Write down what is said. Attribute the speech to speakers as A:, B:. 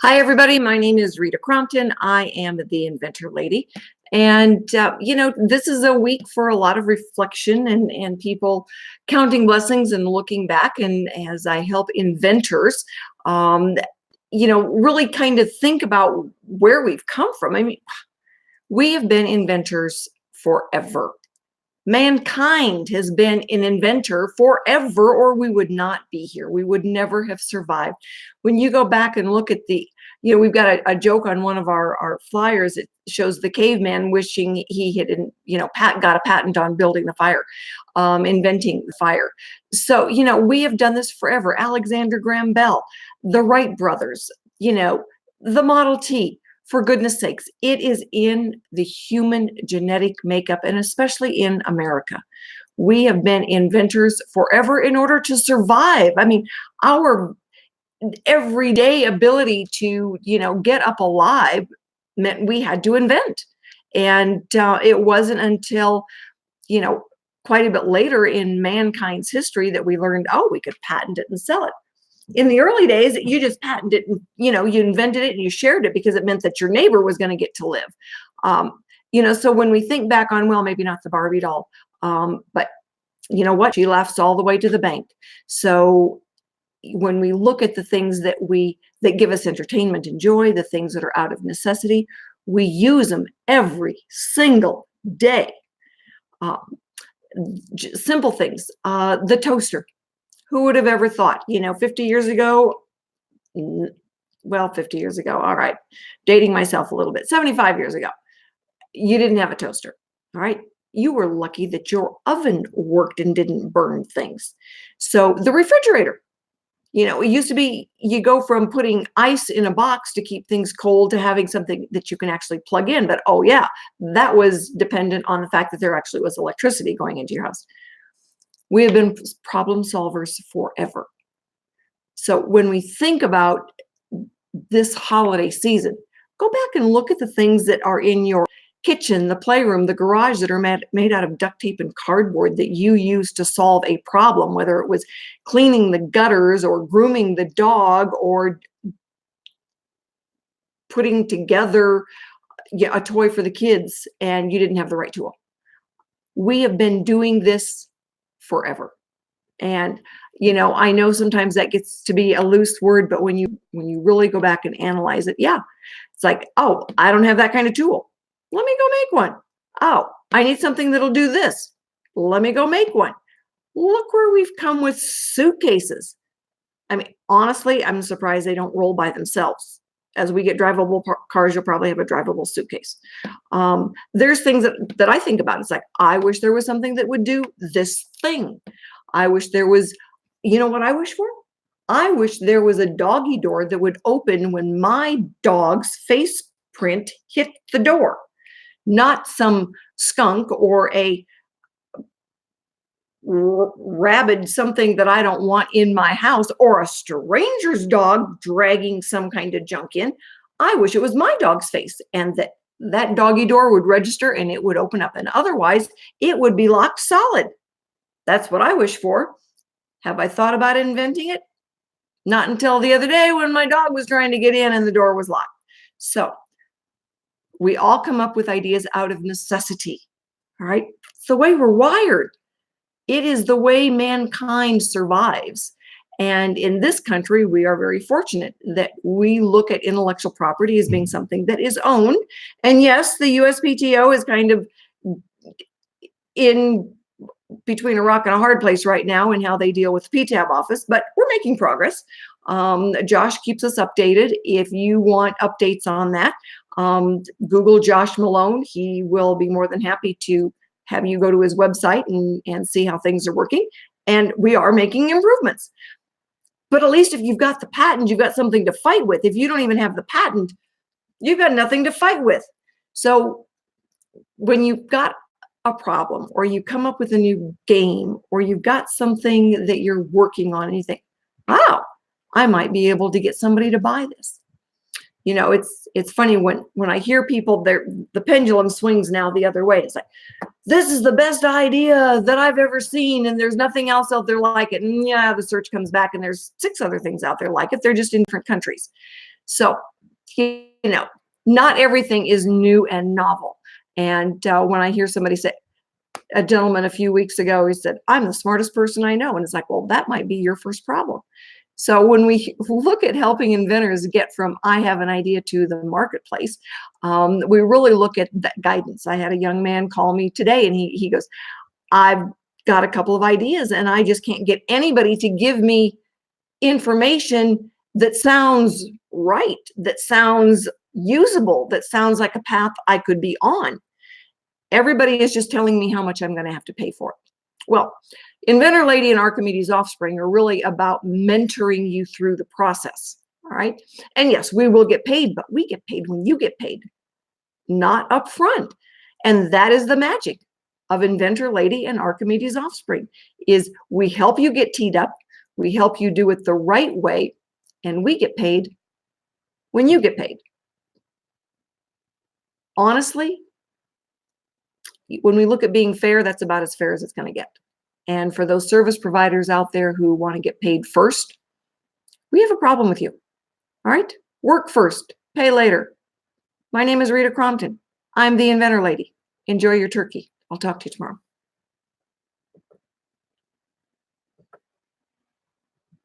A: Hi, everybody. My name is Rita Crompton. I am the Inventor Lady. And, this is a week for a lot of reflection and people counting blessings and looking back. And as I help inventors, um, really kind of think about where we've come from. I mean, we have been inventors forever. Mankind has been an inventor forever, or we would not be here. We would never have survived. When you go back and look at we've got a joke on one of our flyers. It shows the caveman wishing he had, got a patent on building the fire, inventing the fire. So, we have done this forever. Alexander Graham Bell, the Wright brothers, the Model T. For goodness sakes, it is in the human genetic makeup, and especially in America. We have been inventors forever in order to survive. I mean, our everyday ability to, get up alive meant we had to invent. And it wasn't until, you know, quite a bit later in mankind's history that we learned, oh, we could patent it and sell it. In the early days, you just patented it and, you invented it and you shared it because it meant that your neighbor was going to get to live. So when we think back on, well, maybe not the Barbie doll, but you know what? She laughs all the way to the bank. So when we look at the things that give us entertainment and joy, the things that are out of necessity, we use them every single day. Um, Simple things. The toaster. Who would have ever thought, 50 years ago, 50 years ago, all right, dating myself a little bit, 75 years ago, you didn't have a toaster, all right? You were lucky that your oven worked and didn't burn things. So the refrigerator, it used to be you go from putting ice in a box to keep things cold to having something that you can actually plug in. But oh, yeah, that was dependent on the fact that there actually was electricity going into your house. We have been problem solvers forever. So when we think about this holiday season, go back and look at the things that are in your kitchen, the playroom, the garage that are made out of duct tape and cardboard that you used to solve a problem, whether it was cleaning the gutters or grooming the dog or putting together a toy for the kids and you didn't have the right tool. We have been doing this forever. And I know sometimes that gets to be a loose word, but when you really go back and analyze it, yeah, it's like, oh, I don't have that kind of tool. Let me go make one. Oh, I need something that'll do this. Let me go make one. Look where we've come with suitcases. I mean, honestly, I'm surprised they don't roll by themselves. As we get drivable cars, you'll probably have a drivable suitcase. There's things that I think about. It's like, I wish there was something that would do this thing. I wish there was, what I wish for? I wish there was a doggy door that would open when my dog's face print hit the door, not some skunk or a rabid something that I don't want in my house or a stranger's dog dragging some kind of junk in. I wish it was my dog's face and that doggy door would register and it would open up, and otherwise it would be locked solid. That's what I wish for. Have I thought about inventing it? Not until the other day when my dog was trying to get in and the door was locked. So we all come up with ideas out of necessity. All right. It's the way we're wired. It is the way mankind survives. And in this country, we are very fortunate that we look at intellectual property as being something that is owned. And yes, the USPTO is kind of in between a rock and a hard place right now in how they deal with the PTAB office, but we're making progress. Josh keeps us updated. If you want updates on that, Google Josh Malone. He will be more than happy to have you go to his website and see how things are working. And we are making improvements. But at least if you've got the patent, you've got something to fight with. If you don't even have the patent, you've got nothing to fight with. So when you've got a problem or you come up with a new game or you've got something that you're working on and you think, wow, I might be able to get somebody to buy this. It's funny when I hear people, the pendulum swings now the other way. It's like, this is the best idea that I've ever seen and there's nothing else out there like it. And yeah, the search comes back and there's 6 other things out there like it. They're just in different countries. So, you know, not everything is new and novel. And when I hear somebody say, a gentleman a few weeks ago, he said, I'm the smartest person I know. And it's like, well, that might be your first problem. So when we look at helping inventors get from I have an idea to the marketplace, we really look at that guidance. I had a young man call me today and he goes, I've got a couple of ideas and I just can't get anybody to give me information that sounds right, that sounds usable, that sounds like a path I could be on. Everybody is just telling me how much I'm going to have to pay for it. Well, Inventor Lady and Archimedes Offspring are really about mentoring you through the process. All right. And yes, we will get paid, but we get paid when you get paid, not upfront. And that is the magic of Inventor Lady and Archimedes Offspring is we help you get teed up, we help you do it the right way, and we get paid when you get paid. Honestly, when we look at being fair, that's about as fair as it's going to get. And for those service providers out there who want to get paid first, we have a problem with you. All right? Work first, pay later. My name is Rita Crompton. I'm the Inventor Lady. Enjoy your turkey. I'll talk to you tomorrow.